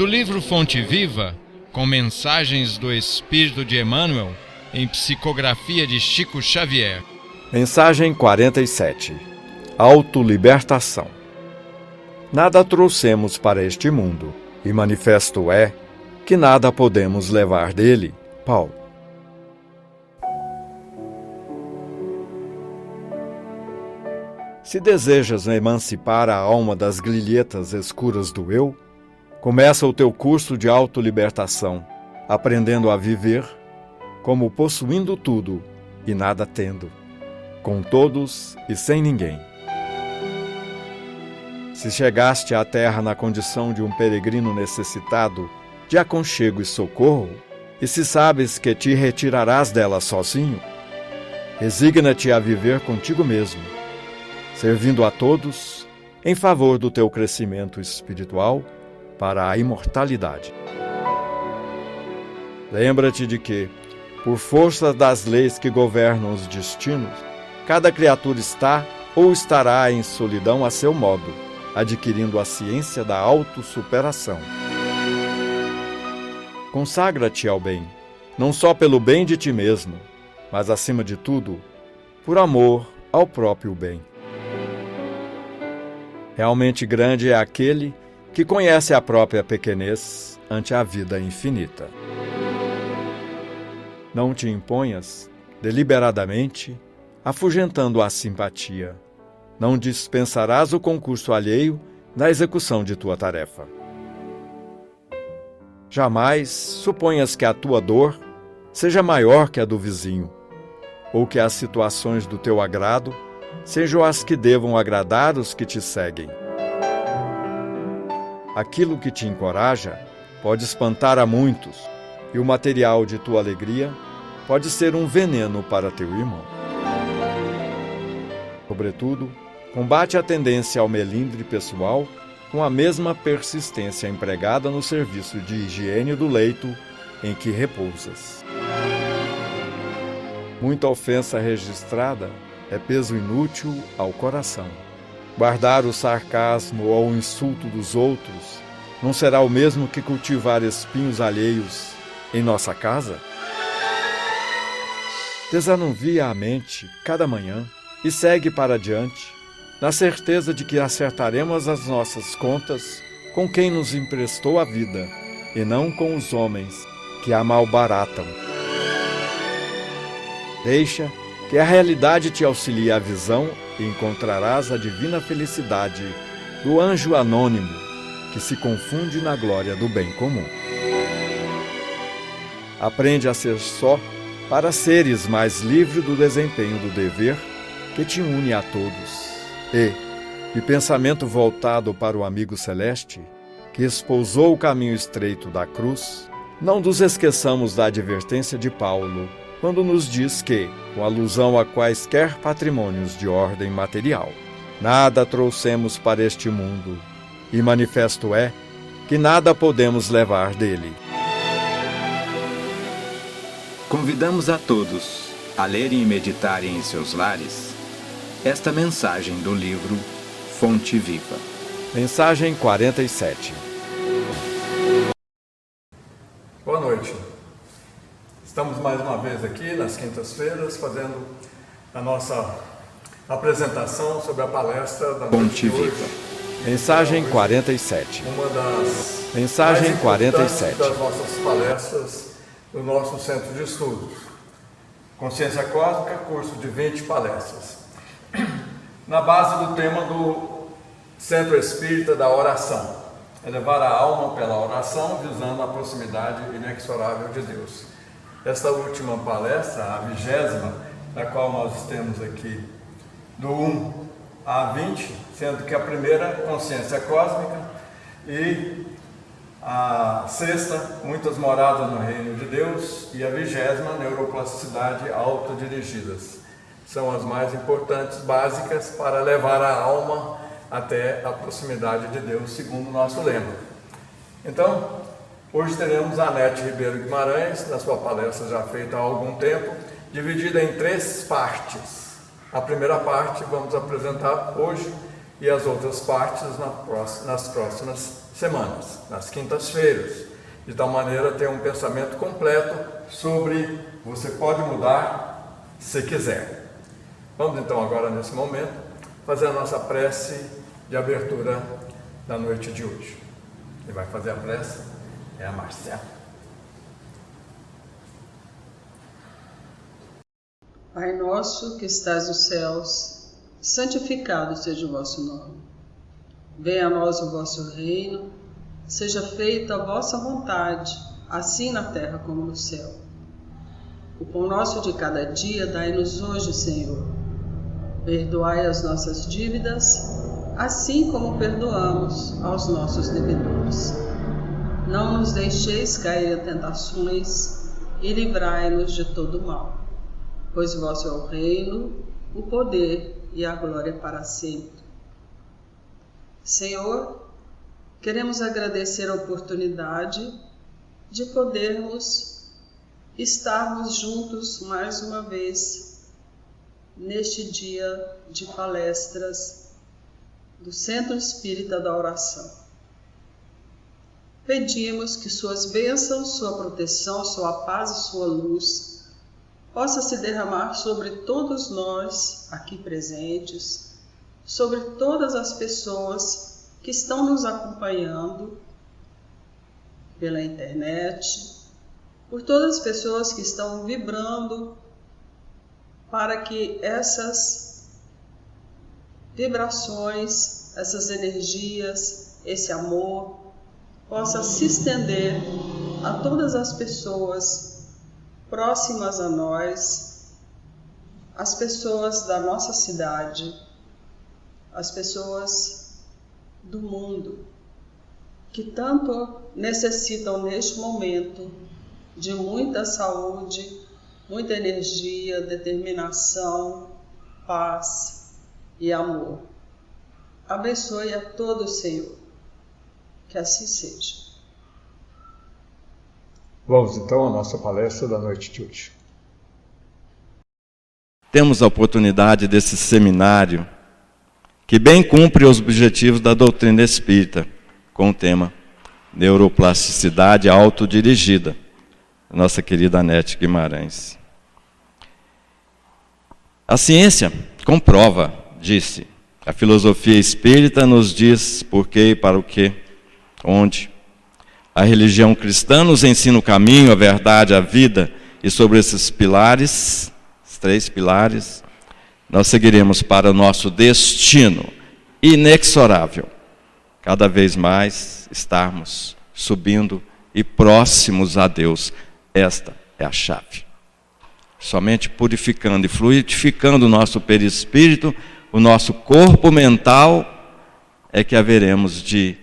Do livro Fonte Viva, com mensagens do Espírito de Emmanuel, em psicografia de Chico Xavier. Mensagem 47. Autolibertação. Nada trouxemos para este mundo, e manifesto é que nada podemos levar dele. Paulo. Se desejas emancipar a alma das grilhetas escuras do eu, começa o teu curso de autolibertação, aprendendo a viver como possuindo tudo e nada tendo, com todos e sem ninguém. Se chegaste à terra na condição de um peregrino necessitado de aconchego e socorro, e se sabes que te retirarás dela sozinho, resigna-te a viver contigo mesmo, servindo a todos em favor do teu crescimento espiritual para a imortalidade. Lembra-te de que, por força das leis que governam os destinos, cada criatura está ou estará em solidão a seu modo, adquirindo a ciência da autossuperação. Consagra-te ao bem, não só pelo bem de ti mesmo, mas, acima de tudo, por amor ao próprio bem. Realmente grande é aquele que conhece a própria pequenez ante a vida infinita. Não te imponhas, deliberadamente, afugentando a simpatia. Não dispensarás o concurso alheio na execução de tua tarefa. Jamais suponhas que a tua dor seja maior que a do vizinho, ou que as situações do teu agrado sejam as que devam agradar os que te seguem. Aquilo que te encoraja pode espantar a muitos, e o material de tua alegria pode ser um veneno para teu irmão. Sobretudo, combate a tendência ao melindre pessoal com a mesma persistência empregada no serviço de higiene do leito em que repousas. Muita ofensa registrada é peso inútil ao coração. Guardar o sarcasmo ou o insulto dos outros não será o mesmo que cultivar espinhos alheios em nossa casa? Desanuvia a mente cada manhã e segue para adiante, na certeza de que acertaremos as nossas contas com quem nos emprestou a vida e não com os homens que a malbaratam. Deixa que a realidade te auxilie à visão e encontrarás a divina felicidade do anjo anônimo que se confunde na glória do bem comum. Aprende a ser só para seres mais livre do desempenho do dever que te une a todos. E, de pensamento voltado para o amigo celeste, que espousou o caminho estreito da cruz, não nos esqueçamos da advertência de Paulo, quando nos diz que, com alusão a quaisquer patrimônios de ordem material, nada trouxemos para este mundo, e manifesto é que nada podemos levar dele. Convidamos a todos a lerem e meditarem em seus lares esta mensagem do livro Fonte Viva. Mensagem 47. Boa noite. Estamos mais uma vez aqui nas quintas-feiras fazendo a nossa apresentação sobre a palestra da Fonte noite de Viva. hoje. Mensagem 47. Uma das Mensagem mais 47. das nossas palestras do nosso centro de estudos. Consciência Cósmica, curso de 20 palestras. Na base do tema do Centro Espírita da Oração. Elevar a alma pela oração, visando a proximidade inexorável de Deus. Esta última palestra, a 20ª, da qual nós temos aqui, do 1 a 20, sendo que a primeira, Consciência Cósmica, e a 6ª, Muitas Moradas no Reino de Deus, e a 20ª, Neuroplasticidade Autodirigidas. São as mais importantes, básicas, para levar a alma até a proximidade de Deus, segundo o nosso lema. Então, hoje teremos a Anete Ribeiro Guimarães, na sua palestra já feita há algum tempo, dividida em 3 partes. A primeira parte vamos apresentar hoje, e as outras partes nas próximas semanas, nas quintas-feiras. De tal maneira, ter um pensamento completo sobre você pode mudar se quiser. Vamos então agora, nesse momento, fazer a nossa prece de abertura da noite de hoje. Quem vai fazer a prece é a Marcela. Pai nosso que estás nos céus, santificado seja o vosso nome. Venha a nós o vosso reino, seja feita a vossa vontade, assim na terra como no céu. O pão nosso de cada dia dai-nos hoje, Senhor. Perdoai as nossas dívidas, assim como perdoamos aos nossos devedores. Não nos deixeis cair em tentações e livrai-nos de todo mal. Pois vosso é o reino, o poder e a glória para sempre. Senhor, queremos agradecer a oportunidade de podermos estarmos juntos mais uma vez neste dia de palestras do Centro Espírita da Oração. Pedimos que suas bênçãos, sua proteção, sua paz e sua luz possa se derramar sobre todos nós aqui presentes, sobre todas as pessoas que estão nos acompanhando pela internet, por todas as pessoas que estão vibrando para que essas vibrações, essas energias, esse amor possa se estender a todas as pessoas próximas a nós, as pessoas da nossa cidade, as pessoas do mundo, que tanto necessitam neste momento de muita saúde, muita energia, determinação, paz e amor. Abençoe a todos, Senhor, que assim seja. Vamos então à nossa palestra da noite de hoje. Temos a oportunidade desse seminário que bem cumpre os objetivos da doutrina espírita, com o tema Neuroplasticidade Autodirigida, nossa querida Anete Guimarães. A ciência comprova, disse. A filosofia espírita nos diz por quê e para o quê, onde. A religião cristã nos ensina o caminho, a verdade, a vida, e sobre esses pilares, os 3 pilares, nós seguiremos para o nosso destino inexorável. Cada vez mais estarmos subindo e próximos a Deus. Esta é a chave. Somente purificando e fluidificando o nosso perispírito, o nosso corpo mental, é que haveremos de,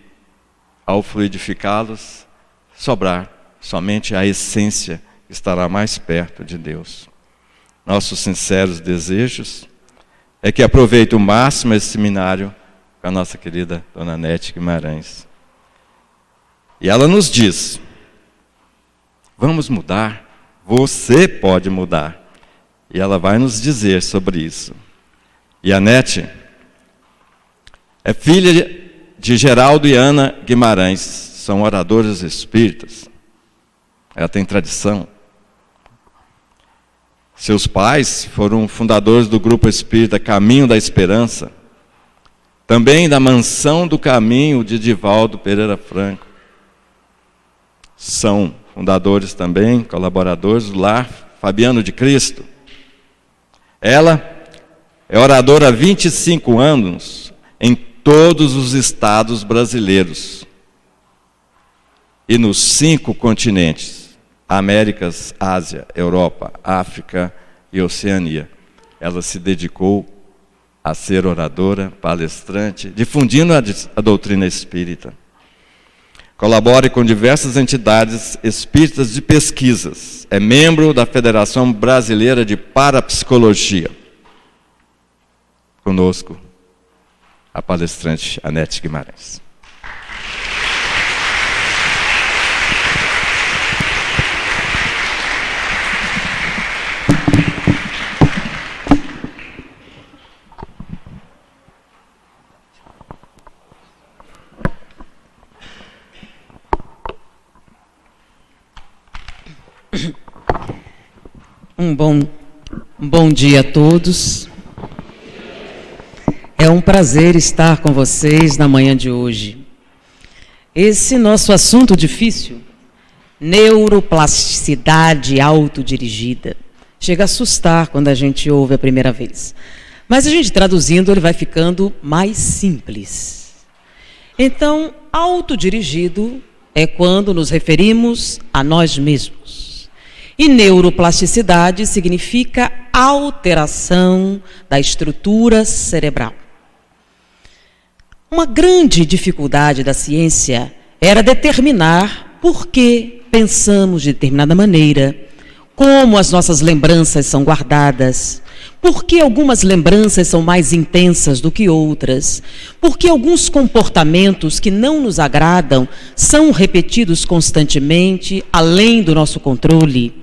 ao fluidificá-los, sobrar somente a essência que estará mais perto de Deus. Nossos sinceros desejos é que aproveite o máximo esse seminário com a nossa querida Dona Anete Guimarães. E ela nos diz, vamos mudar, você pode mudar. E ela vai nos dizer sobre isso. E a Anete é filha de Geraldo e Ana Guimarães, são oradores espíritas. Ela tem tradição. Seus pais foram fundadores do grupo espírita Caminho da Esperança, também da Mansão do Caminho de Divaldo Pereira Franco. São fundadores também, colaboradores do Lar Fabiano de Cristo. Ela é oradora há 25 anos em todos os estados brasileiros e nos 5 continentes, Américas, Ásia, Europa, África e Oceania. Ela se dedicou a ser oradora, palestrante, difundindo a doutrina espírita. Colabora com diversas entidades espíritas de pesquisas. É membro da Federação Brasileira de Parapsicologia. Conosco, a palestrante Anete Guimarães. Um bom dia a todos. É um prazer estar com vocês na manhã de hoje. Esse nosso assunto difícil, neuroplasticidade autodirigida, chega a assustar quando a gente ouve a primeira vez. Mas a gente traduzindo, ele vai ficando mais simples. Então, autodirigido é quando nos referimos a nós mesmos. E neuroplasticidade significa alteração da estrutura cerebral. Uma grande dificuldade da ciência era determinar por que pensamos de determinada maneira, como as nossas lembranças são guardadas, por que algumas lembranças são mais intensas do que outras, por que alguns comportamentos que não nos agradam são repetidos constantemente, além do nosso controle.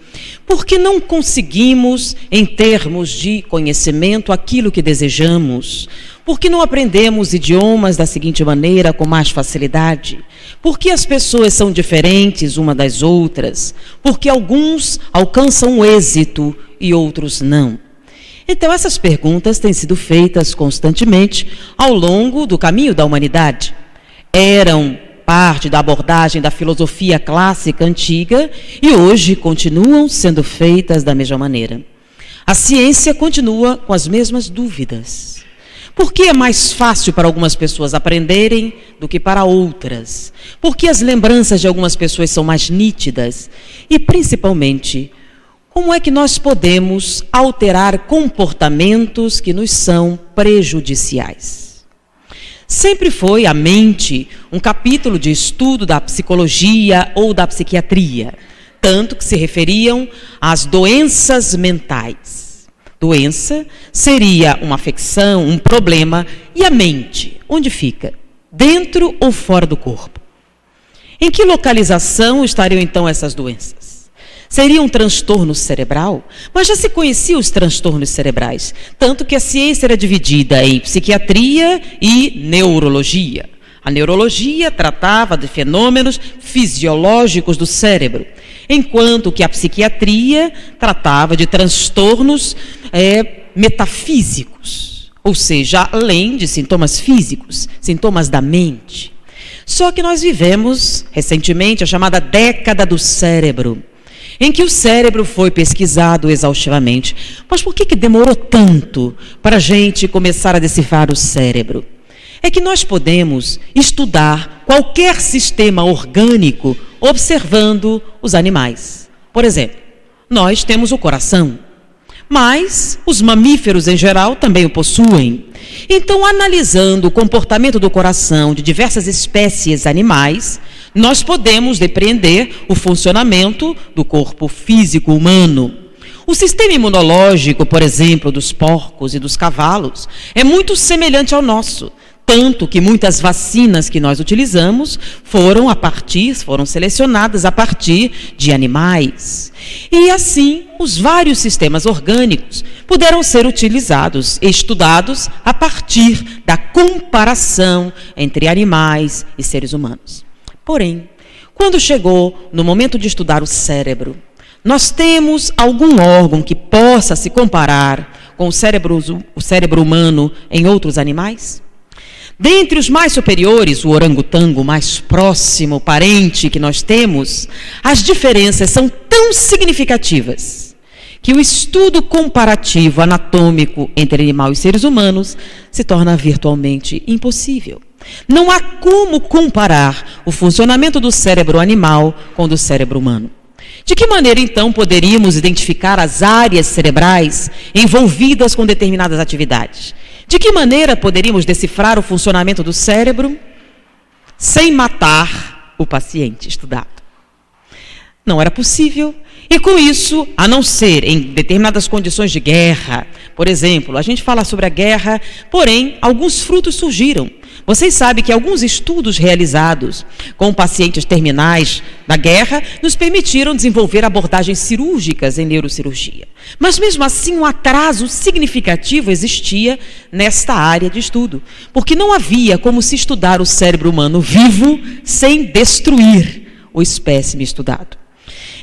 Porque não conseguimos, em termos de conhecimento, aquilo que desejamos? Porque não aprendemos idiomas da seguinte maneira, com mais facilidade? Porque as pessoas são diferentes uma das outras? Porque alguns alcançam o êxito e outros não? Então, essas perguntas têm sido feitas constantemente ao longo do caminho da humanidade. Eram parte da abordagem da filosofia clássica antiga e hoje continuam sendo feitas da mesma maneira. A ciência continua com as mesmas dúvidas. Por que é mais fácil para algumas pessoas aprenderem do que para outras? Por que as lembranças de algumas pessoas são mais nítidas? E, principalmente, como é que nós podemos alterar comportamentos que nos são prejudiciais? Sempre foi a mente um capítulo de estudo da psicologia ou da psiquiatria, tanto que se referiam às doenças mentais. Doença seria uma afecção, um problema, e a mente, onde fica? Dentro ou fora do corpo? Em que localização estariam então essas doenças? Seria um transtorno cerebral? Mas já se conheciam os transtornos cerebrais, tanto que a ciência era dividida em psiquiatria e neurologia. A neurologia tratava de fenômenos fisiológicos do cérebro, enquanto que a psiquiatria tratava de transtornos metafísicos, ou seja, além de sintomas físicos, sintomas da mente. Só que nós vivemos, recentemente, a chamada década do cérebro, em que o cérebro foi pesquisado exaustivamente. Mas por que demorou tanto para a gente começar a decifrar o cérebro? É que nós podemos estudar qualquer sistema orgânico observando os animais. Por exemplo, nós temos o coração, mas os mamíferos em geral também o possuem. Então, analisando o comportamento do coração de diversas espécies animais, nós podemos depreender o funcionamento do corpo físico humano. O sistema imunológico, por exemplo, dos porcos e dos cavalos, é muito semelhante ao nosso, tanto que muitas vacinas que nós utilizamos foram selecionadas a partir de animais. E assim, os vários sistemas orgânicos puderam ser utilizados e estudados a partir da comparação entre animais e seres humanos. Porém, quando chegou no momento de estudar o cérebro, nós temos algum órgão que possa se comparar com o cérebro humano em outros animais? Dentre os mais superiores, o orangotango, mais próximo parente que nós temos, as diferenças são tão significativas que o estudo comparativo anatômico entre animal e seres humanos se torna virtualmente impossível. Não há como comparar o funcionamento do cérebro animal com o do cérebro humano. De que maneira, então, poderíamos identificar as áreas cerebrais envolvidas com determinadas atividades? De que maneira poderíamos decifrar o funcionamento do cérebro sem matar o paciente estudado? Não era possível. E com isso, a não ser em determinadas condições de guerra, por exemplo, a gente fala sobre a guerra, porém, alguns frutos surgiram. Vocês sabem que alguns estudos realizados com pacientes terminais da guerra nos permitiram desenvolver abordagens cirúrgicas em neurocirurgia. Mas mesmo assim um atraso significativo existia nesta área de estudo, porque não havia como se estudar o cérebro humano vivo sem destruir o espécime estudado.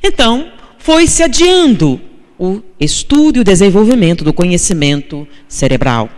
Então, foi-se adiando o estudo e o desenvolvimento do conhecimento cerebral.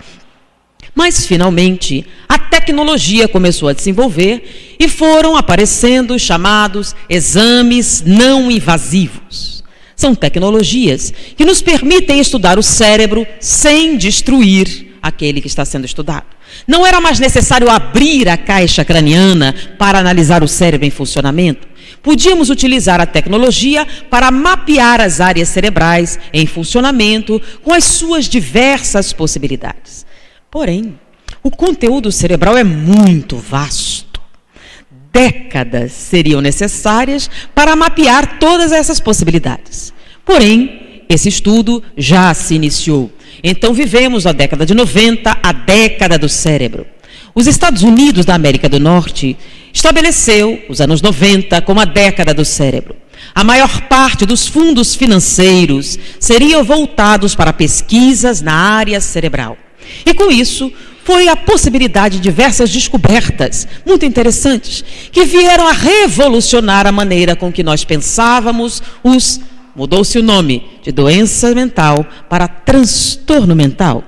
Mas, finalmente, a tecnologia começou a desenvolver e foram aparecendo os chamados exames não invasivos. São tecnologias que nos permitem estudar o cérebro sem destruir aquele que está sendo estudado. Não era mais necessário abrir a caixa craniana para analisar o cérebro em funcionamento. Podíamos utilizar a tecnologia para mapear as áreas cerebrais em funcionamento com as suas diversas possibilidades. Porém, o conteúdo cerebral é muito vasto. Décadas seriam necessárias para mapear todas essas possibilidades. Porém, esse estudo já se iniciou. Então, vivemos a década de 90, a década do cérebro. Os Estados Unidos da América do Norte estabeleceu os anos 90 como a década do cérebro. A maior parte dos fundos financeiros seriam voltados para pesquisas na área cerebral. E com isso, foi a possibilidade de diversas descobertas muito interessantes que vieram a revolucionar a maneira com que nós pensávamos mudou-se o nome de doença mental para transtorno mental.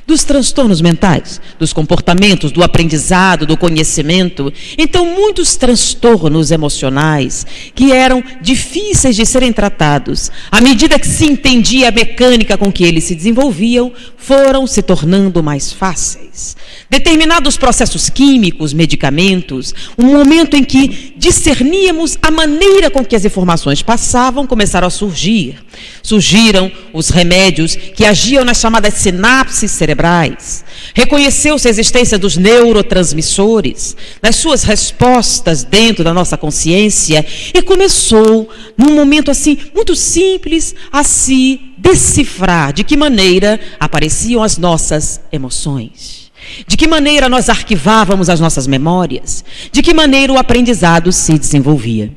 Dos transtornos mentais, dos comportamentos, do aprendizado, do conhecimento. Então, muitos transtornos emocionais que eram difíceis de serem tratados, à medida que se entendia a mecânica com que eles se desenvolviam, foram se tornando mais fáceis. Determinados processos químicos, medicamentos, um momento em que discerníamos a maneira com que as informações passavam, começaram a surgir. Surgiram os remédios que agiam nas chamadas sinapses cerebrais. Reconheceu-se a existência dos neurotransmissores, das suas respostas dentro da nossa consciência, e começou, num momento assim, muito simples, a se decifrar de que maneira apareciam as nossas emoções. De que maneira nós arquivávamos as nossas memórias, de que maneira o aprendizado se desenvolvia.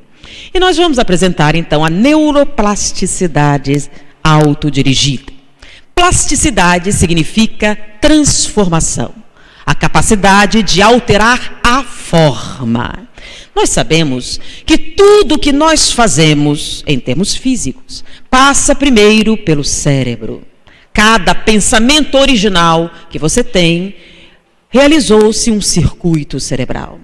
E nós vamos apresentar então a neuroplasticidade autodirigida. Plasticidade significa transformação, a capacidade de alterar a forma. Nós sabemos que tudo que nós fazemos em termos físicos passa primeiro pelo cérebro. Cada pensamento original que você tem, realizou-se um circuito cerebral.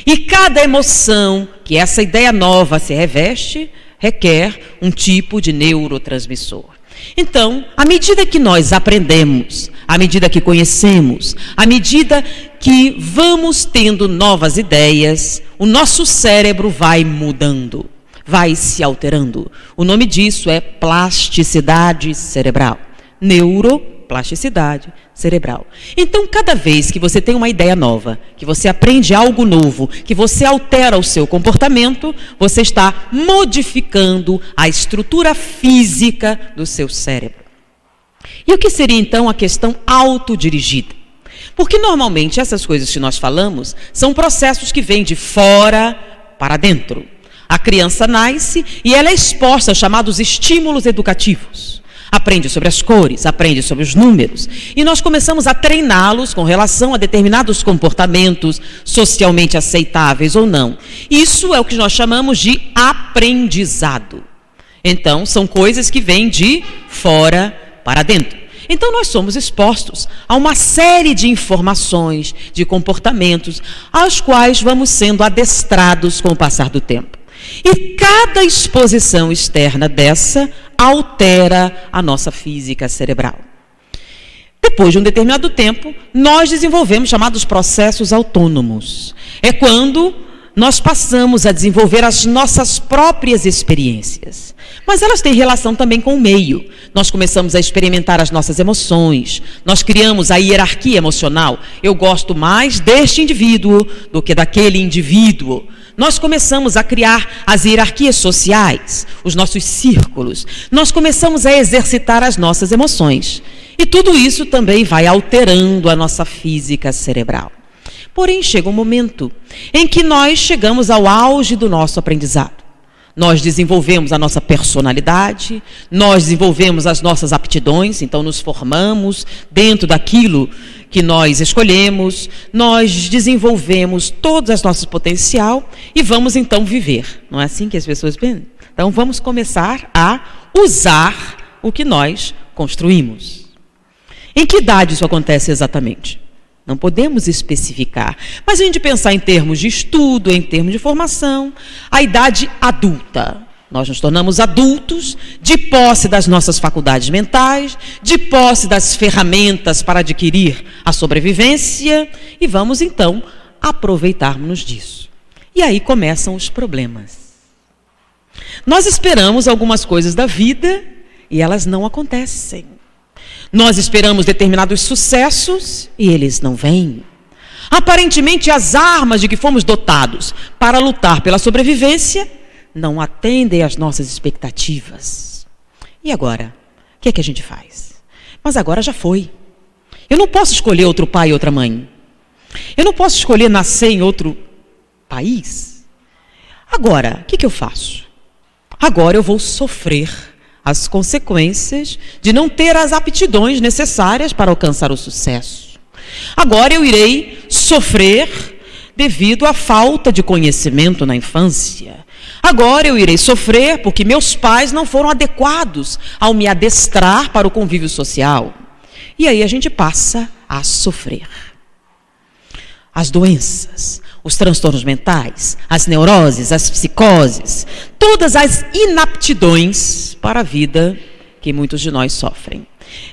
E cada emoção que essa ideia nova se reveste, requer um tipo de neurotransmissor. Então, à medida que nós aprendemos, à medida que conhecemos, à medida que vamos tendo novas ideias, o nosso cérebro vai mudando, vai se alterando. O nome disso é plasticidade cerebral. Neuroplasticidade cerebral. Então, cada vez que você tem uma ideia nova, que você aprende algo novo, que você altera o seu comportamento, você está modificando a estrutura física do seu cérebro. E o que seria, então, a questão autodirigida? Porque, normalmente, essas coisas que nós falamos são processos que vêm de fora para dentro. A criança nasce e ela é exposta aos chamados estímulos educativos. Aprende sobre as cores, aprende sobre os números. E nós começamos a treiná-los com relação a determinados comportamentos socialmente aceitáveis ou não. Isso é o que nós chamamos de aprendizado. Então, são coisas que vêm de fora para dentro. Então, nós somos expostos a uma série de informações, de comportamentos, aos quais vamos sendo adestrados com o passar do tempo. E cada exposição externa dessa altera a nossa física cerebral. Depois de um determinado tempo, nós desenvolvemos chamados processos autônomos. É quando nós passamos a desenvolver as nossas próprias experiências. Mas elas têm relação também com o meio. Nós começamos a experimentar as nossas emoções. Nós criamos a hierarquia emocional. Eu gosto mais deste indivíduo do que daquele indivíduo. Nós começamos a criar as hierarquias sociais, os nossos círculos. Nós começamos a exercitar as nossas emoções. E tudo isso também vai alterando a nossa física cerebral. Porém, chega um momento em que nós chegamos ao auge do nosso aprendizado. Nós desenvolvemos a nossa personalidade, nós desenvolvemos as nossas aptidões, então nos formamos dentro daquilo que nós escolhemos, nós desenvolvemos todo o nosso potencial e vamos então viver. Não é assim que as pessoas pensam? Então vamos começar a usar o que nós construímos. Em que idade isso acontece exatamente? Não podemos especificar, mas a gente pensar em termos de estudo, em termos de formação, a idade adulta. Nós nos tornamos adultos, de posse das nossas faculdades mentais, de posse das ferramentas para adquirir a sobrevivência, e vamos então aproveitarmos disso. E aí começam os problemas. Nós esperamos algumas coisas da vida e elas não acontecem. Nós esperamos determinados sucessos e eles não vêm. Aparentemente, as armas de que fomos dotados para lutar pela sobrevivência não atendem às nossas expectativas. E agora? O que é que a gente faz? Mas agora já foi. Eu não posso escolher outro pai e outra mãe. Eu não posso escolher nascer em outro país. Agora, o que eu faço? Agora eu vou sofrer as consequências de não ter as aptidões necessárias para alcançar o sucesso. Agora eu irei sofrer devido à falta de conhecimento na infância. Agora eu irei sofrer porque meus pais não foram adequados ao me adestrar para o convívio social. E aí a gente passa a sofrer. As doenças, os transtornos mentais, as neuroses, as psicoses, todas as inaptidões para a vida que muitos de nós sofrem.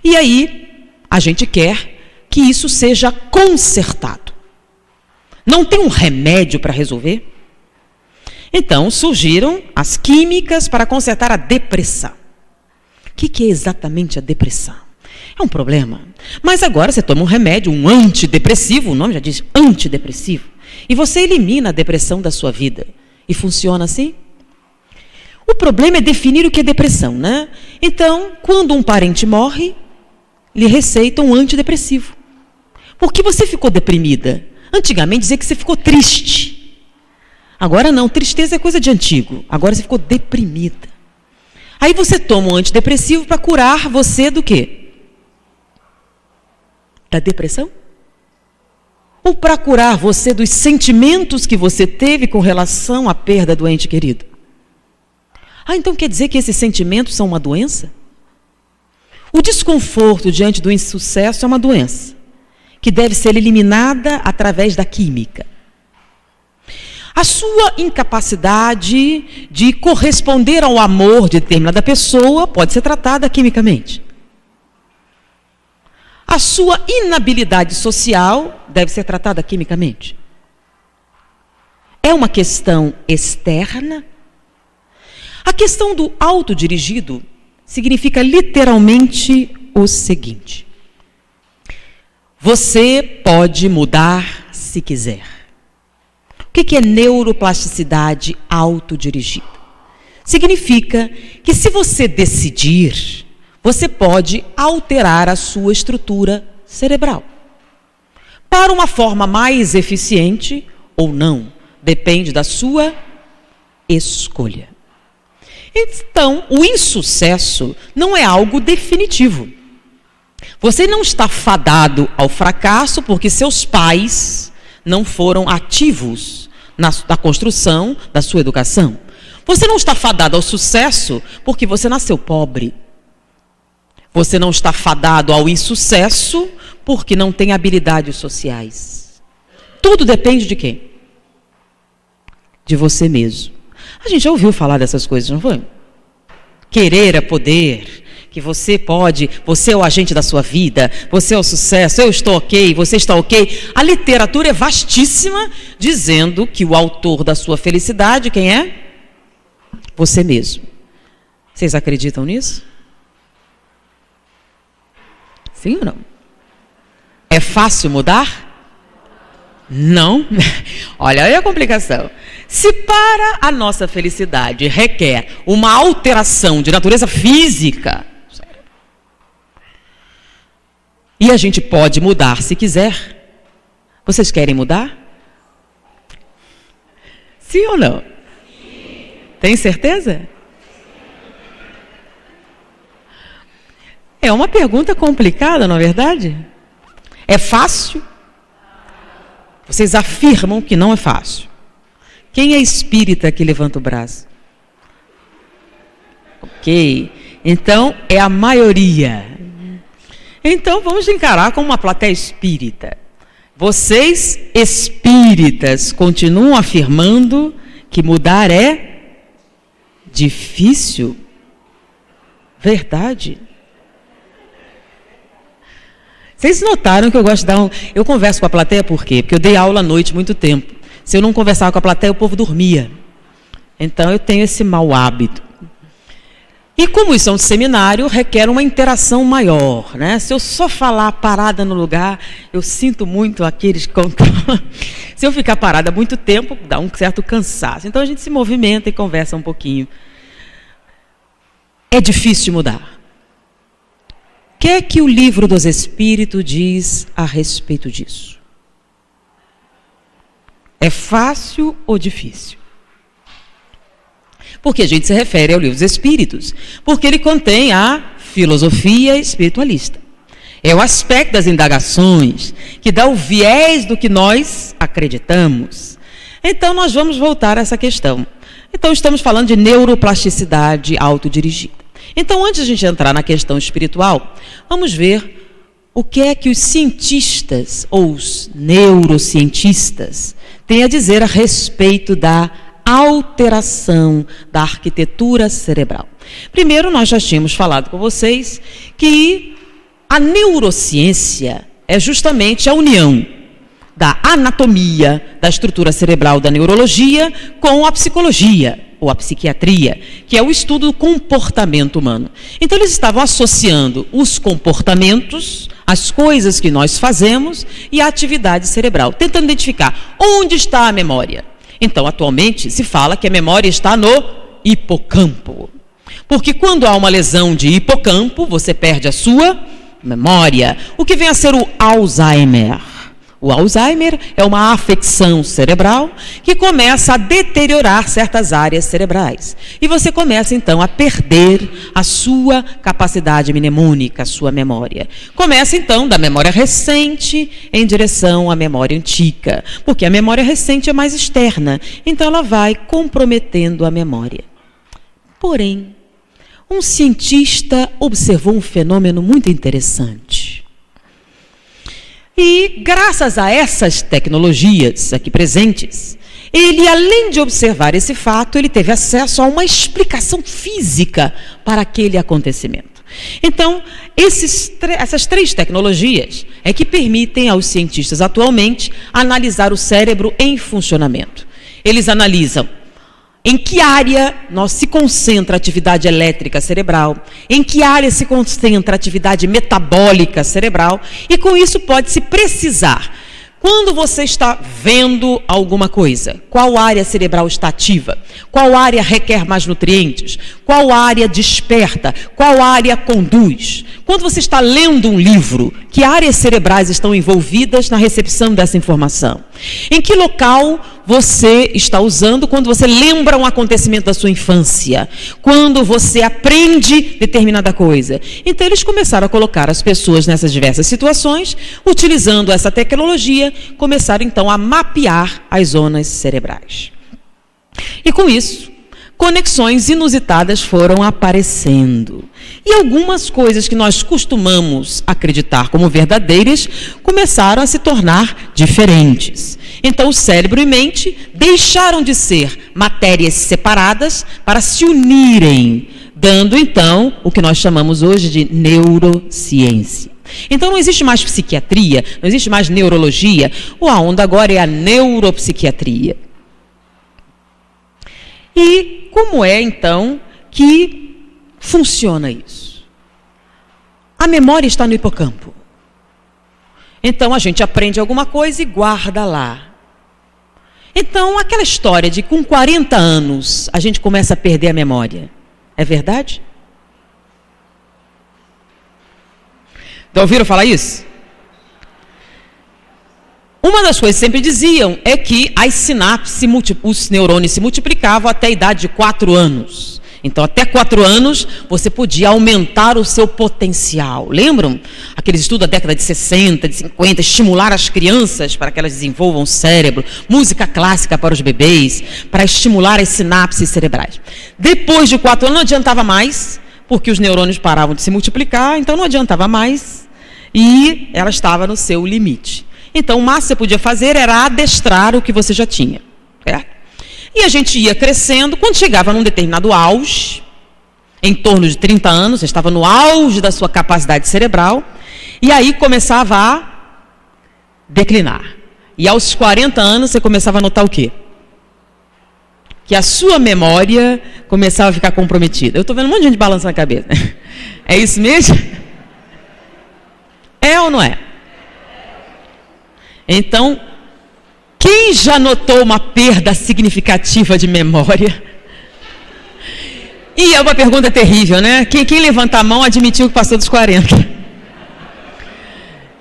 E aí a gente quer que isso seja consertado. Não tem um remédio para resolver? Então surgiram as químicas para consertar a depressão. O que é exatamente a depressão? É um problema. Mas agora você toma um remédio, um antidepressivo, o nome já diz antidepressivo, e você elimina a depressão da sua vida. E funciona assim? O problema é definir o que é depressão, né? Então, quando um parente morre, lhe receitam um antidepressivo. Por que você ficou deprimida? Antigamente dizia que você ficou triste. Agora não, tristeza é coisa de antigo. Agora você ficou deprimida. Aí você toma um antidepressivo para curar você do quê? Da depressão? Ou para curar você dos sentimentos que você teve com relação à perda do ente querido? Ah, então quer dizer que esses sentimentos são uma doença? O desconforto diante do insucesso é uma doença que deve ser eliminada através da química. A sua incapacidade de corresponder ao amor de determinada pessoa pode ser tratada quimicamente. A sua inabilidade social deve ser tratada quimicamente. É uma questão externa. A questão do autodirigido significa literalmente o seguinte: você pode mudar se quiser. O que é neuroplasticidade autodirigida? Significa que se você decidir, você pode alterar a sua estrutura cerebral para uma forma mais eficiente ou não. Depende da sua escolha. Então, o insucesso não é algo definitivo. Você não está fadado ao fracasso porque seus pais não foram ativos na construção da sua educação. Você não está fadado ao sucesso porque você nasceu pobre. Você não está fadado ao insucesso porque não tem habilidades sociais. Tudo depende de quem? De você mesmo. A gente já ouviu falar dessas coisas, não foi? Querer é poder, que você pode, você é o agente da sua vida, você é o sucesso, eu estou ok, você está ok. A literatura é vastíssima, dizendo que o autor da sua felicidade, quem é? Você mesmo. Vocês acreditam nisso? Sim ou não? É fácil mudar? Não. Olha aí a complicação. Se para a nossa felicidade requer uma alteração de natureza física, e a gente pode mudar se quiser, vocês querem mudar? Sim ou não? Tem certeza? É uma pergunta complicada, não é verdade? É fácil? Vocês afirmam que não é fácil. Quem é espírita que levanta o braço? Ok. Então, é a maioria. Então, vamos encarar como uma plateia espírita. Vocês, espíritas, continuam afirmando que mudar é difícil? Verdade? Vocês notaram que eu gosto de dar Eu converso com a plateia por quê? Porque eu dei aula à noite muito tempo. Se eu não conversava com a plateia, o povo dormia. Então, eu tenho esse mau hábito. E como isso é um seminário, requer uma interação maior, né? Se eu só falar parada no lugar, eu sinto muito aqueles que controlam. Se eu ficar parada muito tempo, dá um certo cansaço. Então, a gente se movimenta e conversa um pouquinho. É difícil mudar. O que é que o Livro dos Espíritos diz a respeito disso? É fácil ou difícil? Porque a gente se refere ao Livro dos Espíritos, porque ele contém a filosofia espiritualista. É o aspecto das indagações que dá o viés do que nós acreditamos. Então, nós vamos voltar a essa questão. Então, estamos falando de neuroplasticidade autodirigida. Então, antes de a gente entrar na questão espiritual, vamos ver o que é que os cientistas ou os neurocientistas têm a dizer a respeito da alteração da arquitetura cerebral. Primeiro, nós já tínhamos falado com vocês que a neurociência é justamente a união da anatomia, da estrutura cerebral da neurologia com a psicologia ou a psiquiatria, que é o estudo do comportamento humano. Então, eles estavam associando os comportamentos, as coisas que nós fazemos e a atividade cerebral, tentando identificar onde está a memória. Então, atualmente, se fala que a memória está no hipocampo. Porque quando há uma lesão de hipocampo, você perde a sua memória. O que vem a ser o Alzheimer? O Alzheimer é uma afecção cerebral que começa a deteriorar certas áreas cerebrais. E você começa, então, a perder a sua capacidade mnemônica, a sua memória. Começa, então, da memória recente em direção à memória antiga. Porque a memória recente é mais externa. Então, ela vai comprometendo a memória. Porém, um cientista observou um fenômeno muito interessante. E, graças a essas tecnologias aqui presentes, ele, além de observar esse fato, ele teve acesso a uma explicação física para aquele acontecimento. Então, essas três tecnologias é que permitem aos cientistas atualmente analisar o cérebro em funcionamento. Eles analisam em que área se concentra a atividade elétrica cerebral, em que área se concentra a atividade metabólica cerebral, e com isso pode-se precisar. Quando você está vendo alguma coisa, qual área cerebral está ativa? Qual área requer mais nutrientes? Qual área desperta? Qual área conduz? Quando você está lendo um livro, que áreas cerebrais estão envolvidas na recepção dessa informação? Em que local você está usando quando você lembra um acontecimento da sua infância? Quando você aprende determinada coisa? Então, eles começaram a colocar as pessoas nessas diversas situações, utilizando essa tecnologia, começaram, então, a mapear as zonas cerebrais. E, com isso, conexões inusitadas foram aparecendo. E algumas coisas que nós costumamos acreditar como verdadeiras começaram a se tornar diferentes. Então, o cérebro e mente deixaram de ser matérias separadas para se unirem, dando, então, o que nós chamamos hoje de neurociência. Então, não existe mais psiquiatria, não existe mais neurologia. A onda agora é a neuropsiquiatria. E como é, então, que funciona isso? A memória está no hipocampo. Então, a gente aprende alguma coisa e guarda lá. Então, aquela história de com 40 anos a gente começa a perder a memória, é verdade? Já ouviram falar isso? Uma das coisas que sempre diziam é que as sinapses, os neurônios se multiplicavam até a idade de 4 anos. Então, até 4 anos, você podia aumentar o seu potencial. Lembram? Aqueles estudos da década de 60, de 50, estimular as crianças para que elas desenvolvam o cérebro, música clássica para os bebês, para estimular as sinapses cerebrais. Depois de 4 anos, não adiantava mais, porque os neurônios paravam de se multiplicar, então não adiantava mais, e ela estava no seu limite. Então, o máximo que você podia fazer era adestrar o que você já tinha, certo? E a gente ia crescendo, quando chegava num determinado auge, em torno de 30 anos, você estava no auge da sua capacidade cerebral, e aí começava a declinar. E aos 40 anos, você começava a notar o quê? Que a sua memória começava a ficar comprometida. Eu estou vendo um monte de gente balançando a cabeça. É isso mesmo? É ou não é? Então, quem já notou uma perda significativa de memória? E é uma pergunta terrível, né? Quem levanta a mão admitiu que passou dos 40.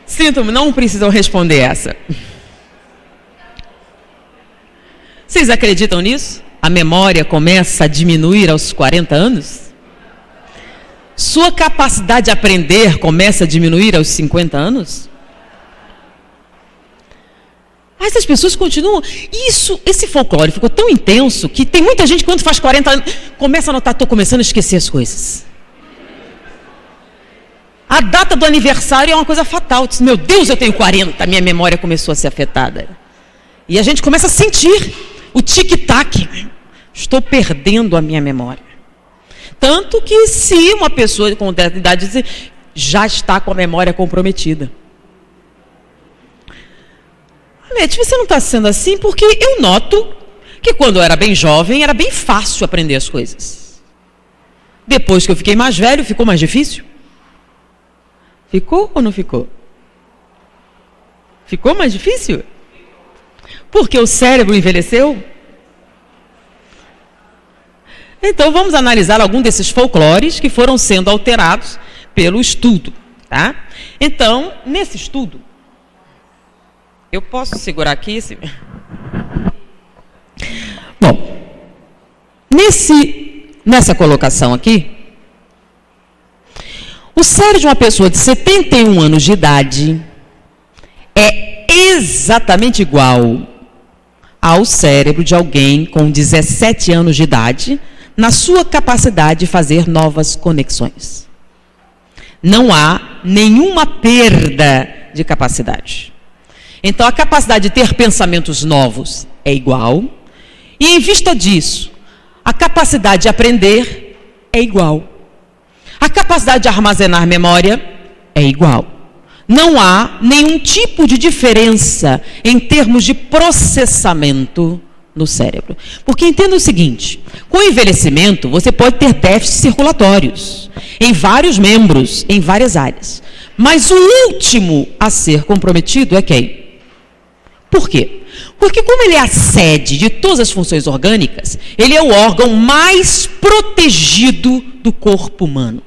Sinto-me, não precisam responder essa. Vocês acreditam nisso? A memória começa a diminuir aos 40 anos? Sua capacidade de aprender começa a diminuir aos 50 anos? Mas as pessoas continuam. Esse folclore ficou tão intenso que tem muita gente que quando faz 40 anos começa a notar, estou começando a esquecer as coisas. A data do aniversário é uma coisa fatal. Diz, meu Deus, eu tenho 40, minha memória começou a ser afetada. E a gente começa a sentir o tic-tac. Estou perdendo a minha memória. Tanto que se uma pessoa com certa idade diz, já está com a memória comprometida. Alete, você não está sendo assim porque eu noto que quando eu era bem jovem era bem fácil aprender as coisas. Depois que eu fiquei mais velho, ficou mais difícil? Ficou ou não ficou? Ficou mais difícil? Porque o cérebro envelheceu? Então vamos analisar algum desses folclores que foram sendo alterados pelo estudo, tá? Então, nesse estudo, eu posso segurar aqui? Bom, nessa colocação aqui, o cérebro de uma pessoa de 71 anos de idade é exatamente igual ao cérebro de alguém com 17 anos de idade na sua capacidade de fazer novas conexões. Não há nenhuma perda de capacidade. Então, a capacidade de ter pensamentos novos é igual, e em vista disso, a capacidade de aprender é igual. A capacidade de armazenar memória é igual. Não há nenhum tipo de diferença em termos de processamento no cérebro. Porque entenda o seguinte, com o envelhecimento, você pode ter déficits circulatórios em vários membros, em várias áreas. Mas o último a ser comprometido é quem? Por quê? Porque como ele é a sede de todas as funções orgânicas, ele é o órgão mais protegido do corpo humano.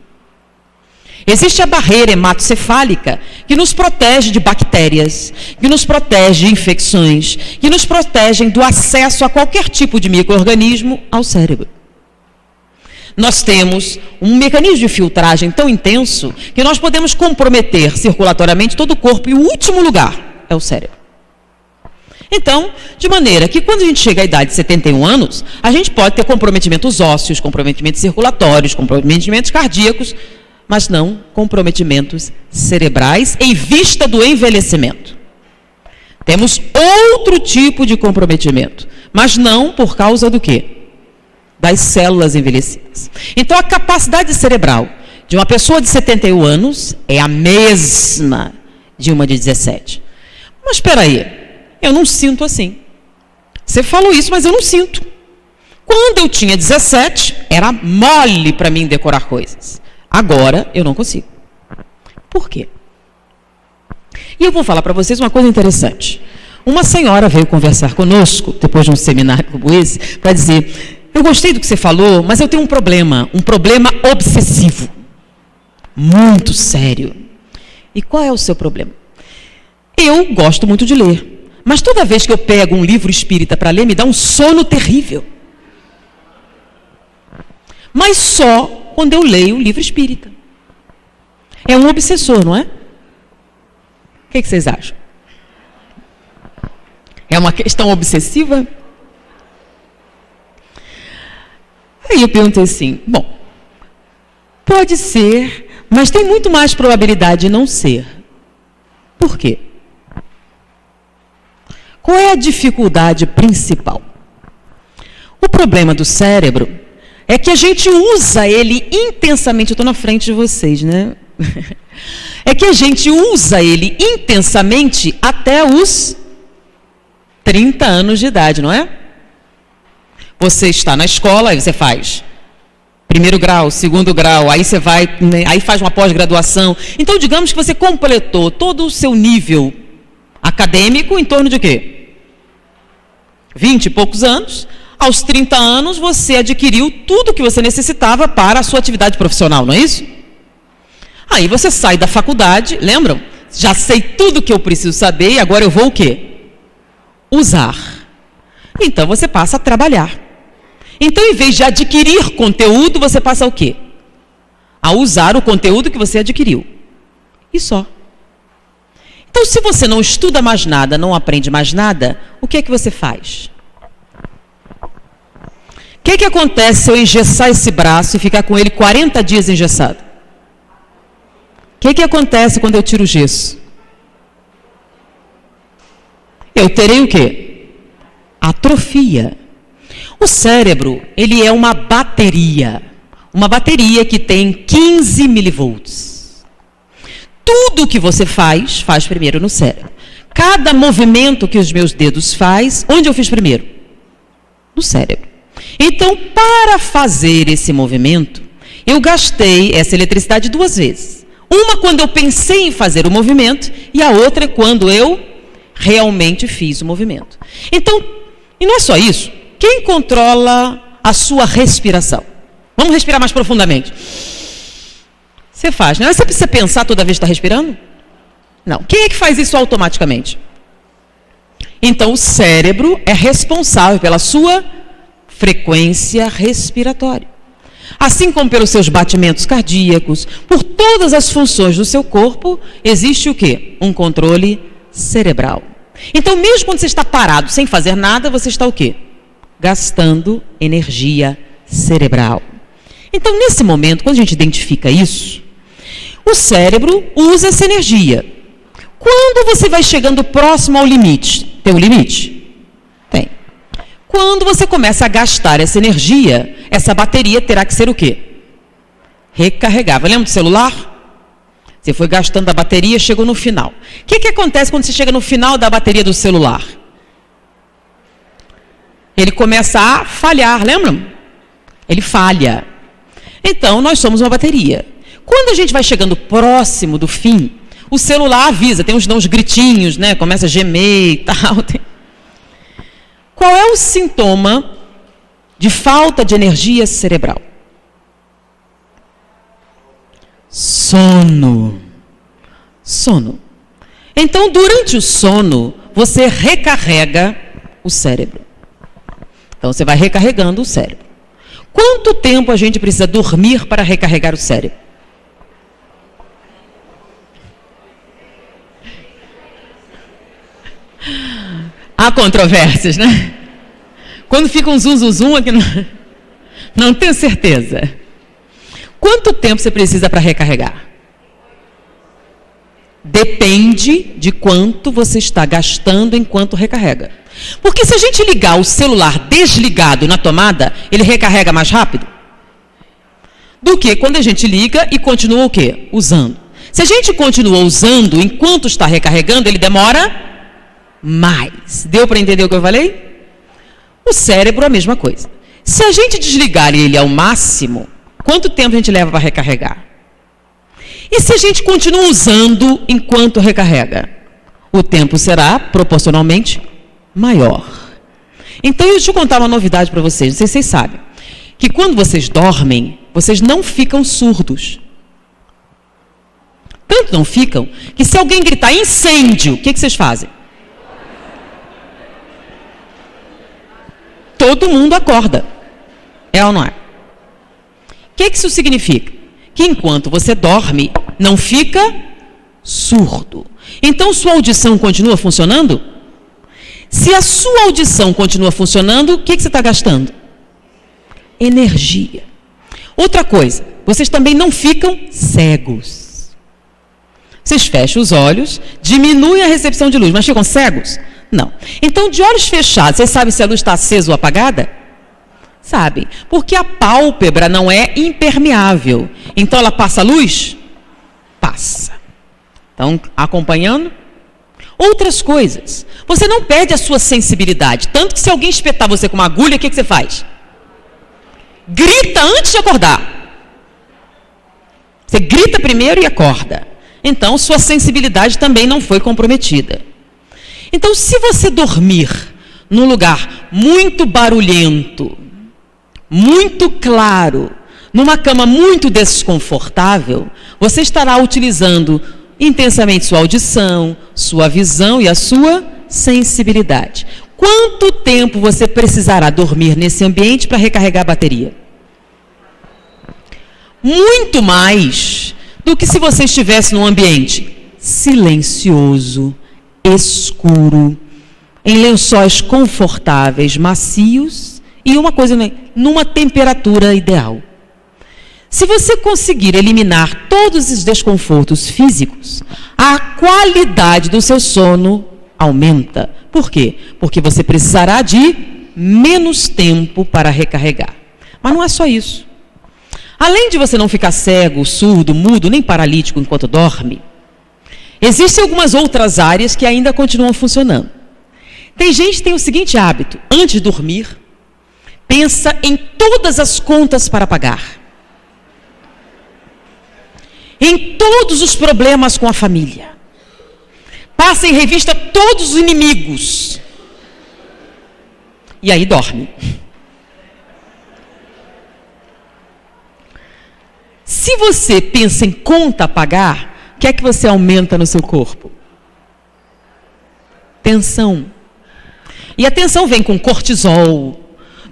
Existe a barreira hematocefálica que nos protege de bactérias, que nos protege de infecções, que nos protegem do acesso a qualquer tipo de micro-organismo ao cérebro. Nós temos um mecanismo de filtragem tão intenso que nós podemos comprometer circulatoriamente todo o corpo e o último lugar é o cérebro. Então, de maneira que quando a gente chega à idade de 71 anos, a gente pode ter comprometimentos ósseos, comprometimentos circulatórios, comprometimentos cardíacos, mas não comprometimentos cerebrais em vista do envelhecimento. Temos outro tipo de comprometimento, mas não por causa do quê? Das células envelhecidas. Então, a capacidade cerebral de uma pessoa de 71 anos é a mesma de uma de 17. Mas espera aí. Eu não sinto assim. Você falou isso, mas eu não sinto. Quando eu tinha 17, era mole para mim decorar coisas. Agora, eu não consigo. Por quê? E eu vou falar para vocês uma coisa interessante. Uma senhora veio conversar conosco, depois de um seminário como esse, para dizer, eu gostei do que você falou, mas eu tenho um problema obsessivo. Muito sério. E qual é o seu problema? Eu gosto muito de ler. Mas toda vez que eu pego um livro espírita para ler, me dá um sono terrível. Mas só quando eu leio o livro espírita. É um obsessor, não é? O que vocês acham? É uma questão obsessiva? Aí eu perguntei assim, bom, Pode ser, mas tem muito mais probabilidade de não ser. Por quê? Qual é a dificuldade principal? O problema do cérebro é que a gente usa ele intensamente. Eu estou na frente de vocês, né? É que a gente usa ele intensamente até os 30 anos de idade, não é? Você está na escola, aí você faz primeiro grau, segundo grau, aí você vai, né, aí faz uma pós-graduação. Então, digamos que você completou todo o seu nível acadêmico em torno de quê? 20 e poucos anos. Aos 30 anos, você adquiriu tudo que você necessitava para a sua atividade profissional, não é isso? Aí você sai da faculdade, lembram? Já sei tudo que eu preciso saber e agora eu vou o quê? Usar. Então você passa a trabalhar. Então, em vez de adquirir conteúdo, você passa o quê? A usar o conteúdo que você adquiriu. E só. Então, se você não estuda mais nada, não aprende mais nada, o que é que você faz? O que é que acontece se eu engessar esse braço e ficar com ele 40 dias engessado? O que é que acontece quando eu tiro o gesso? Eu terei o quê? Atrofia. O cérebro, ele é uma bateria que tem 15 milivolts. Tudo que você faz primeiro no cérebro. Cada movimento que os meus dedos faz, onde eu fiz primeiro? No cérebro. Então, para fazer esse movimento, eu gastei essa eletricidade 2 vezes. Uma quando eu pensei em fazer o movimento e a outra quando eu realmente fiz o movimento. Então, e não é só isso. Quem controla a sua respiração? Vamos respirar mais profundamente. Você faz, não é? Você precisa pensar toda vez que está respirando? Não. Quem é que faz isso automaticamente? Então, o cérebro é responsável pela sua frequência respiratória. Assim como pelos seus batimentos cardíacos, por todas as funções do seu corpo, existe o quê? Um controle cerebral. Então, mesmo quando você está parado, sem fazer nada, você está o quê? Gastando energia cerebral. Então, nesse momento, quando a gente identifica isso, o cérebro usa essa energia. Quando você vai chegando próximo ao limite, tem um limite? Tem. Quando você começa a gastar essa energia, essa bateria terá que ser o quê? Recarregável. Lembra do celular? Você foi gastando a bateria, chegou no final. O que acontece quando você chega no final da bateria do celular? Ele começa a falhar, lembram? Ele falha. Então, nós somos uma bateria. Quando a gente vai chegando próximo do fim, o celular avisa, tem uns gritinhos, né? Começa a gemer e tal. Qual é o sintoma de falta de energia cerebral? Sono. Sono. Então, durante o sono, você recarrega o cérebro. Então, você vai recarregando o cérebro. Quanto tempo a gente precisa dormir para recarregar o cérebro? Há controvérsias, né? Quando fica um zum aqui, não tenho certeza. Quanto tempo você precisa para recarregar? Depende de quanto você está gastando enquanto recarrega. Porque se a gente ligar o celular desligado na tomada, ele recarrega mais rápido do que quando a gente liga e continua o quê? Usando. Se a gente continua usando enquanto está recarregando, ele demora mais. Deu para entender o que eu falei? O cérebro é a mesma coisa. Se a gente desligar ele ao máximo, quanto tempo a gente leva para recarregar? E se a gente continua usando enquanto recarrega? O tempo será proporcionalmente maior. Então, deixa eu contar uma novidade para vocês. Não sei se vocês sabem. Que quando vocês dormem, vocês não ficam surdos. Tanto não ficam, que se alguém gritar incêndio, o que vocês fazem? Todo mundo acorda. É ou não é? O que isso significa? Que enquanto você dorme, não fica surdo. Então, sua audição continua funcionando? Se a sua audição continua funcionando, o que você está gastando? Energia. Outra coisa, vocês também não ficam cegos. Vocês fecham os olhos, diminuem a recepção de luz, mas ficam cegos? Não. Então, de olhos fechados, vocês sabem se a luz está acesa ou apagada? Sabem. Porque a pálpebra não é impermeável. Então, ela passa a luz? Passa. Então, acompanhando? Outras coisas. Você não perde a sua sensibilidade. Tanto que se alguém espetar você com uma agulha, o que você faz? Grita antes de acordar. Você grita primeiro e acorda. Então, sua sensibilidade também não foi comprometida. Então, se você dormir num lugar muito barulhento, muito claro, numa cama muito desconfortável, você estará utilizando intensamente sua audição, sua visão e a sua sensibilidade. Quanto tempo você precisará dormir nesse ambiente para recarregar a bateria? Muito mais do que se você estivesse num ambiente silencioso, escuro, em lençóis confortáveis, macios e uma coisa, numa temperatura ideal. Se você conseguir eliminar todos os desconfortos físicos, a qualidade do seu sono aumenta. Por quê? Porque você precisará de menos tempo para recarregar. Mas não é só isso. Além de você não ficar cego, surdo, mudo, nem paralítico enquanto dorme, existem algumas outras áreas que ainda continuam funcionando. Tem gente que tem o seguinte hábito: antes de dormir, pensa em todas as contas para pagar, em todos os problemas com a família, passa em revista todos os inimigos e aí dorme. Se você pensa em conta a pagar, o que é que você aumenta no seu corpo? Tensão. E a tensão vem com cortisol,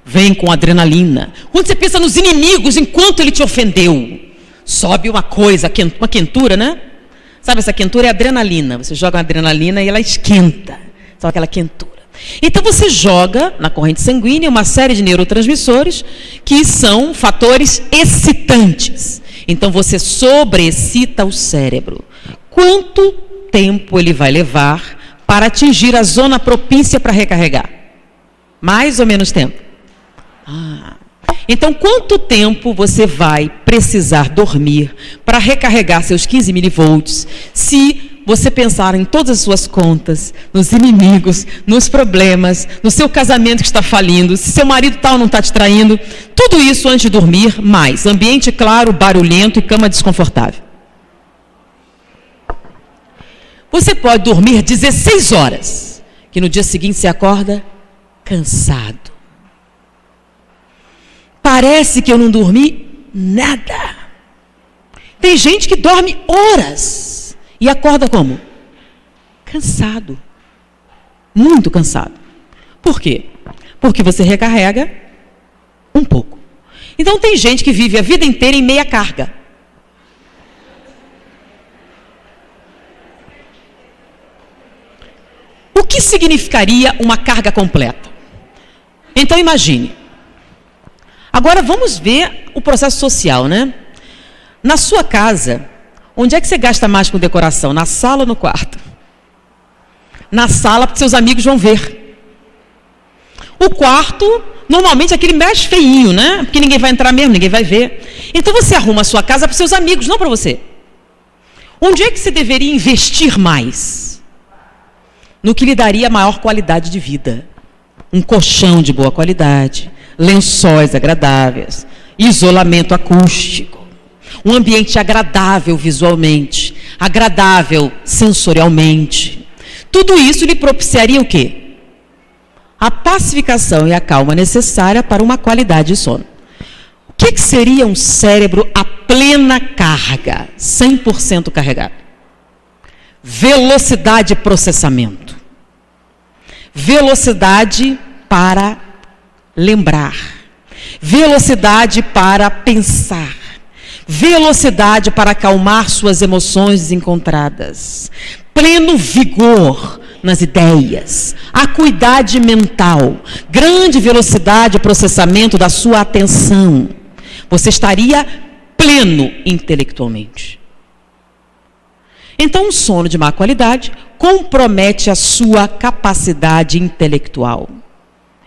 vem com adrenalina. Quando você pensa nos inimigos enquanto ele te ofendeu, sobe uma coisa, uma quentura, né? Sabe, essa quentura é adrenalina. Você joga uma adrenalina e ela esquenta. Sabe aquela quentura? Então você joga na corrente sanguínea uma série de neurotransmissores que são fatores excitantes. Então você sobreexcita o cérebro. Quanto tempo ele vai levar para atingir a zona propícia para recarregar? Mais ou menos tempo? Então, quanto tempo você vai precisar dormir para recarregar seus 15 milivolts se você pensar em todas as suas contas, nos inimigos, nos problemas, no seu casamento que está falindo, se seu marido tal não está te traindo, tudo isso antes de dormir, mais ambiente claro, barulhento e cama desconfortável. Você pode dormir 16 horas, que no dia seguinte você acorda cansado. Parece que eu não dormi nada. Tem gente que dorme horas e acorda como? Cansado. Muito cansado. Por quê? Porque você recarrega um pouco. Então tem gente que vive a vida inteira em meia carga. O que significaria uma carga completa? Então imagine. Agora vamos ver o processo social, né? Na sua casa, onde é que você gasta mais com decoração? Na sala ou no quarto? Na sala, porque seus amigos vão ver. O quarto, normalmente é aquele mais feinho, né? Porque ninguém vai entrar mesmo, ninguém vai ver. Então você arruma a sua casa para seus amigos, não para você. Onde é que você deveria investir mais? No que lhe daria maior qualidade de vida. Um colchão de boa qualidade, lençóis agradáveis, isolamento acústico, um ambiente agradável visualmente, agradável sensorialmente. Tudo isso lhe propiciaria o quê? A pacificação e a calma necessária para uma qualidade de sono. O que seria um cérebro a plena carga, 100% carregado? Velocidade de processamento. Velocidade para lembrar, velocidade para pensar, velocidade para acalmar suas emoções desencontradas, pleno vigor nas ideias, acuidade mental, grande velocidade de processamento da sua atenção. Você estaria pleno intelectualmente. Então, um sono de má qualidade compromete a sua capacidade intelectual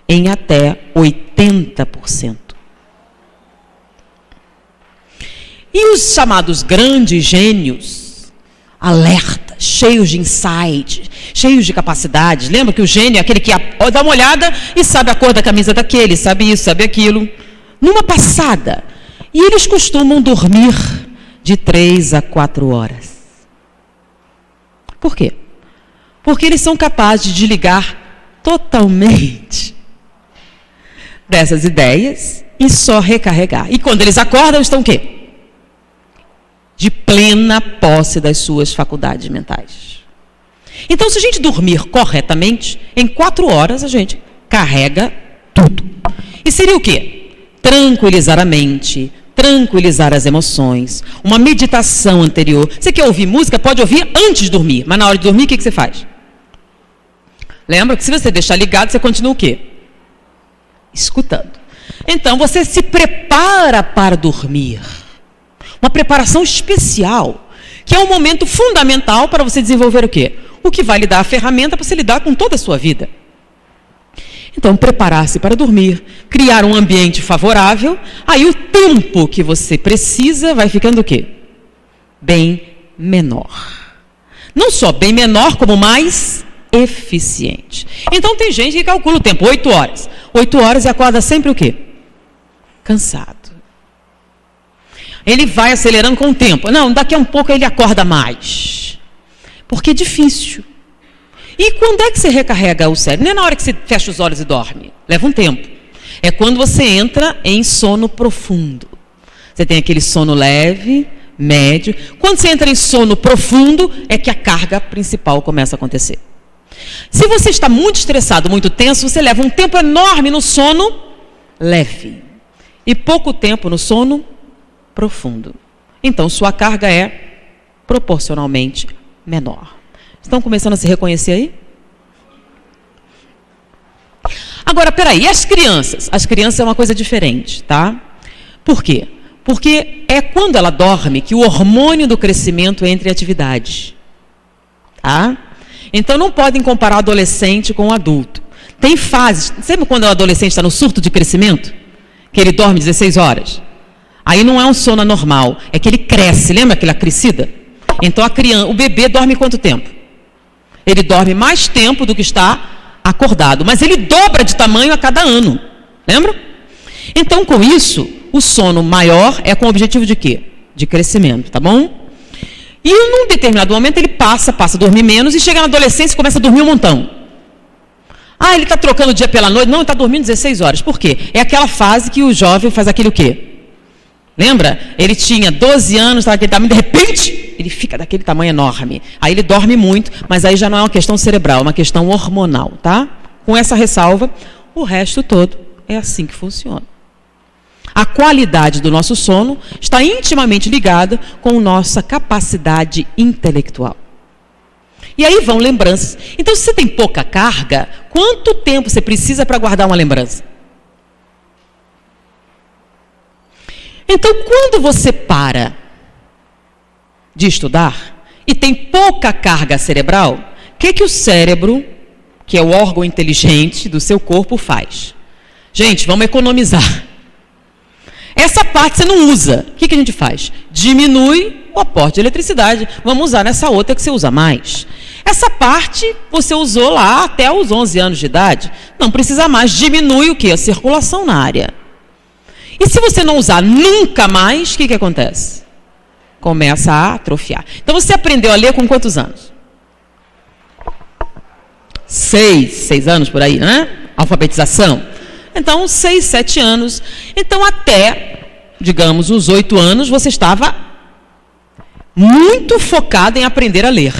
em até 80%. E os chamados grandes gênios, alertas, cheios de insight, cheios de capacidades. Lembra que o gênio é aquele que dá uma olhada e sabe a cor da camisa daquele, sabe isso, sabe aquilo. Numa passada. E eles costumam dormir de 3 a 4 horas. Por quê? Porque eles são capazes de desligar totalmente dessas ideias e só recarregar. E quando eles acordam, estão o quê? De plena posse das suas faculdades mentais. Então, se a gente dormir corretamente, em 4 horas a gente carrega tudo. E seria o quê? Tranquilizar a mente, tranquilizar as emoções, uma meditação anterior. Você quer ouvir música? Pode ouvir antes de dormir, mas na hora de dormir, o que você faz? Lembra que se você deixar ligado, você continua o quê? Escutando. Então, você se prepara para dormir. Uma preparação especial, que é um momento fundamental para você desenvolver o quê? O que vai lhe dar a ferramenta para você lidar com toda a sua vida. Então, preparar-se para dormir, criar um ambiente favorável, aí o tempo que você precisa vai ficando o quê? Bem menor. Não só bem menor, como mais eficiente. Então, tem gente que calcula o tempo, 8 horas. 8 horas e acorda sempre o quê? Cansado. Ele vai acelerando com o tempo. Não, daqui a um pouco ele acorda mais. Porque é difícil. E quando é que você recarrega o cérebro? Não é na hora que você fecha os olhos e dorme. Leva um tempo. É quando você entra em sono profundo. Você tem aquele sono leve, médio. Quando você entra em sono profundo, é que a carga principal começa a acontecer. Se você está muito estressado, muito tenso, você leva um tempo enorme no sono leve. E pouco tempo no sono profundo. Então, sua carga é proporcionalmente menor. Estão começando a se reconhecer aí? Agora, peraí, e as crianças? As crianças é uma coisa diferente, tá? Por quê? Porque é quando ela dorme que o hormônio do crescimento entra em atividade. Tá? Então, não podem comparar o adolescente com o adulto. Tem fases, sabe quando o adolescente está no surto de crescimento? Que ele dorme 16 horas? Aí não é um sono anormal, é que ele cresce, lembra aquela crescida? Então a criança, o bebê dorme quanto tempo? Ele dorme mais tempo do que está acordado, mas ele dobra de tamanho a cada ano, lembra? Então com isso, o sono maior é com o objetivo de quê? De crescimento, tá bom? E num determinado momento ele passa a dormir menos e chega na adolescência e começa a dormir um montão. Ah, ele está trocando o dia pela noite? Não, ele está dormindo 16 horas. Por quê? É aquela fase que o jovem faz aquele o quê? Lembra? Ele tinha 12 anos, estava daquele tamanho, de repente, ele fica daquele tamanho enorme. Aí ele dorme muito, mas aí já não é uma questão cerebral, é uma questão hormonal, tá? Com essa ressalva, o resto todo é assim que funciona. A qualidade do nosso sono está intimamente ligada com nossa capacidade intelectual. E aí vão lembranças. Então, se você tem pouca carga, quanto tempo você precisa para guardar uma lembrança? Então, quando você para de estudar e tem pouca carga cerebral, o que o cérebro, que é o órgão inteligente do seu corpo, faz? Gente, vamos economizar. Essa parte você não usa. O que a gente faz? Diminui o aporte de eletricidade. Vamos usar nessa outra que você usa mais. Essa parte você usou lá até os 11 anos de idade. Não precisa mais. Diminui o quê? A circulação na área. E se você não usar nunca mais, o que acontece? Começa a atrofiar. Então você aprendeu a ler com quantos anos? 6 anos por aí, né? Alfabetização. Então, 6, 7 anos. Então, até, digamos, os 8 anos, você estava muito focado em aprender a ler.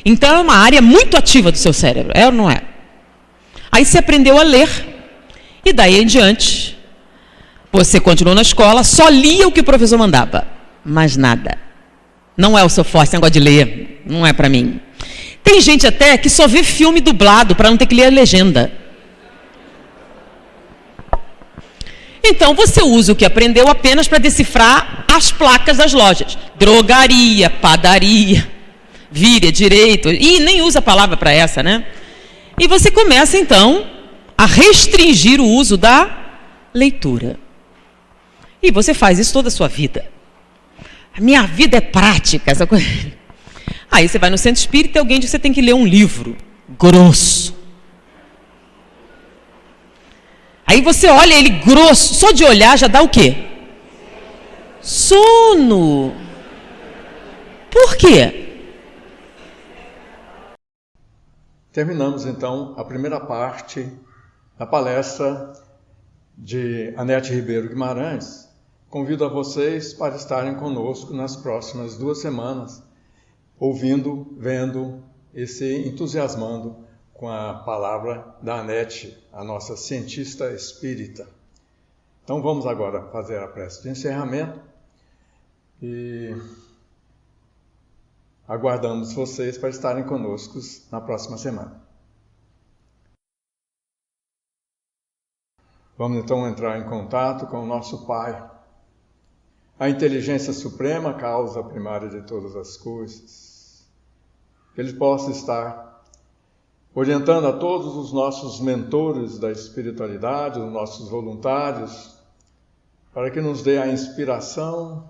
Então, é uma área muito ativa do seu cérebro. É ou não é? Aí você aprendeu a ler. E daí em diante, você continuou na escola, só lia o que o professor mandava. Mais nada. Não é o seu forte, esse negócio de ler. Não é para mim. Tem gente até que só vê filme dublado para não ter que ler a legenda. Então você usa o que aprendeu apenas para decifrar as placas das lojas. Drogaria, padaria, vire, direito. E nem usa a palavra para essa, né? E você começa então a restringir o uso da leitura. E você faz isso toda a sua vida. A minha vida é prática, essa coisa. Aí você vai no centro espírita e alguém diz que você tem que ler um livro grosso. Aí você olha ele grosso, só de olhar já dá o quê? Sono. Por quê? Terminamos então a primeira parte da palestra de Anete Ribeiro Guimarães. Convido a vocês para estarem conosco nas próximas 2 semanas, ouvindo, vendo e se entusiasmando com a palavra da Anete, a nossa cientista espírita. Então vamos agora fazer a prece de encerramento e aguardamos vocês para estarem conosco na próxima semana. Vamos então entrar em contato com o nosso Pai, a inteligência suprema, causa primária de todas as coisas. Que Ele possa estar orientando a todos os nossos mentores da espiritualidade, os nossos voluntários, para que nos dê a inspiração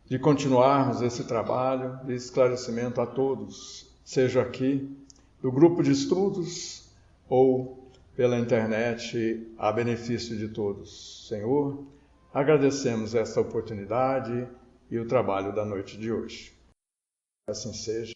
de continuarmos esse trabalho de esclarecimento a todos, seja aqui do grupo de estudos ou pela internet, a benefício de todos. Senhor, agradecemos esta oportunidade e o trabalho da noite de hoje. Assim seja.